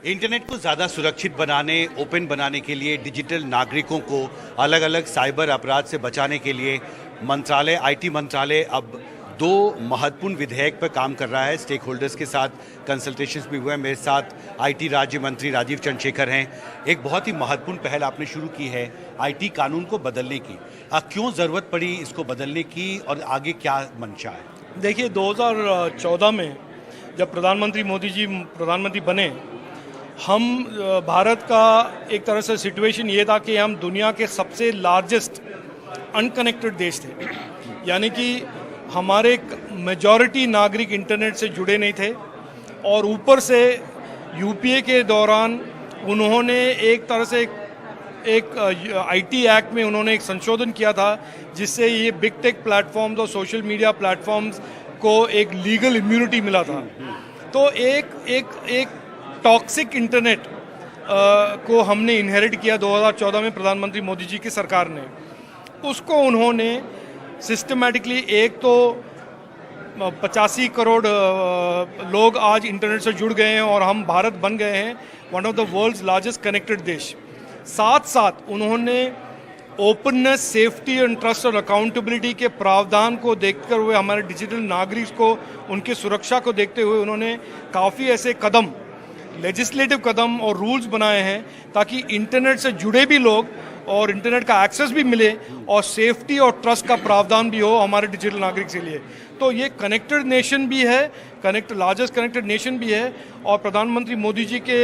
Internet को ज़्यादा सुरक्षित बनाने, ओपन बनाने के लिए डिजिटल नागरिकों को अलग अलग साइबर अपराध से बचाने के लिए मंत्रालय, आईटी मंत्रालय अब दो महत्वपूर्ण विधेयक पर काम कर रहा है। स्टेक होल्डर्स के साथ कंसल्टेशंस भी हुए हैं। मेरे साथ आईटी राज्य मंत्री राजीव चंद्रशेखर हैं। एक बहुत ही महत्वपूर्ण पहल आपने शुरू की है आईटी कानून को बदलने की। क्यों ज़रूरत पड़ी इसको बदलने की और आगे क्या मंशा है? देखिए, 2014 में जब प्रधानमंत्री मोदी जी प्रधानमंत्री बने, हम भारत का एक तरह से सिचुएशन ये था कि हम दुनिया के सबसे लार्जेस्ट अनकनेक्टेड देश थे। यानी कि हमारे मेजॉरिटी नागरिक इंटरनेट से जुड़े नहीं थे, और ऊपर से यूपीए के दौरान उन्होंने एक तरह से एक आईटी एक्ट में उन्होंने एक संशोधन किया था जिससे ये बिग टेक प्लेटफॉर्म्स और सोशल मीडिया प्लेटफॉर्म्स को एक लीगल इम्यूनिटी मिला था। तो एक टॉक्सिक इंटरनेट को हमने इनहेरिट किया 2014 में प्रधानमंत्री मोदी जी की सरकार ने। उसको उन्होंने सिस्टमैटिकली, एक तो 85 करोड़ लोग आज इंटरनेट से जुड़ गए हैं और हम भारत बन गए हैं one of the world's largest connected देश। साथ साथ उन्होंने ओपननेस, सेफ्टी एंड ट्रस्ट और अकाउंटेबिलिटी के प्रावधान को देखते हुए, हमारे डिजिटल नागरिक को, उनकी सुरक्षा को देखते हुए उन्होंने काफ़ी ऐसे कदम, लेजिस्लेटिव कदम और रूल्स बनाए हैं ताकि इंटरनेट से जुड़े भी लोग और इंटरनेट का एक्सेस भी मिले और सेफ्टी और ट्रस्ट का प्रावधान भी हो हमारे डिजिटल नागरिक के लिए। तो ये कनेक्टेड नेशन भी है, लार्जेस्ट कनेक्टेड नेशन भी है, और प्रधानमंत्री मोदी जी के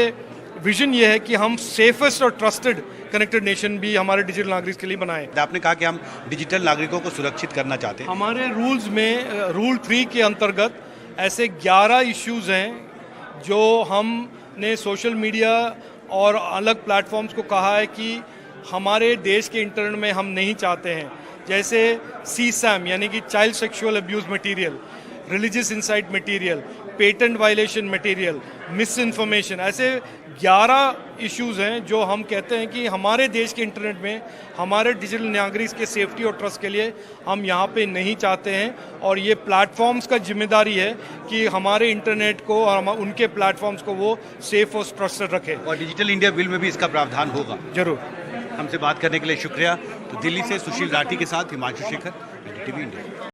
विजन ये है कि हम सेफेस्ट और ट्रस्टेड कनेक्टेड नेशन भी हमारे डिजिटल नागरिक के लिए बनाएं। आपने कहा कि हम डिजिटल नागरिकों को सुरक्षित करना चाहते हैं। हमारे रूल्स में रूल 3 के अंतर्गत ऐसे 11 इश्यूज हैं जो हमने सोशल मीडिया और अलग प्लेटफॉर्म्स को कहा है कि हमारे देश के इंटरनेट में हम नहीं चाहते हैं। जैसे CSAM यानी कि child sexual abuse material, religious insight material, patent violation material, miss information, ऐसे 11 इश्यूज हैं जो हम कहते हैं कि हमारे देश के इंटरनेट में हमारे डिजिटल नागरिक के सेफ्टी और ट्रस्ट के लिए हम यहाँ पे नहीं चाहते हैं। और ये प्लेटफॉर्म्स का जिम्मेदारी है कि हमारे इंटरनेट को और उनके प्लेटफॉर्म्स को वो सेफ और ट्रस्टेड रखें। और डिजिटल इंडिया बिल में भी इसका प्रावधान होगा। जरूर। हमसे बात करने के लिए शुक्रिया। तो दिल्ली से सुशील राठी के साथ हिमांशु शेखर, NDTV इंडिया।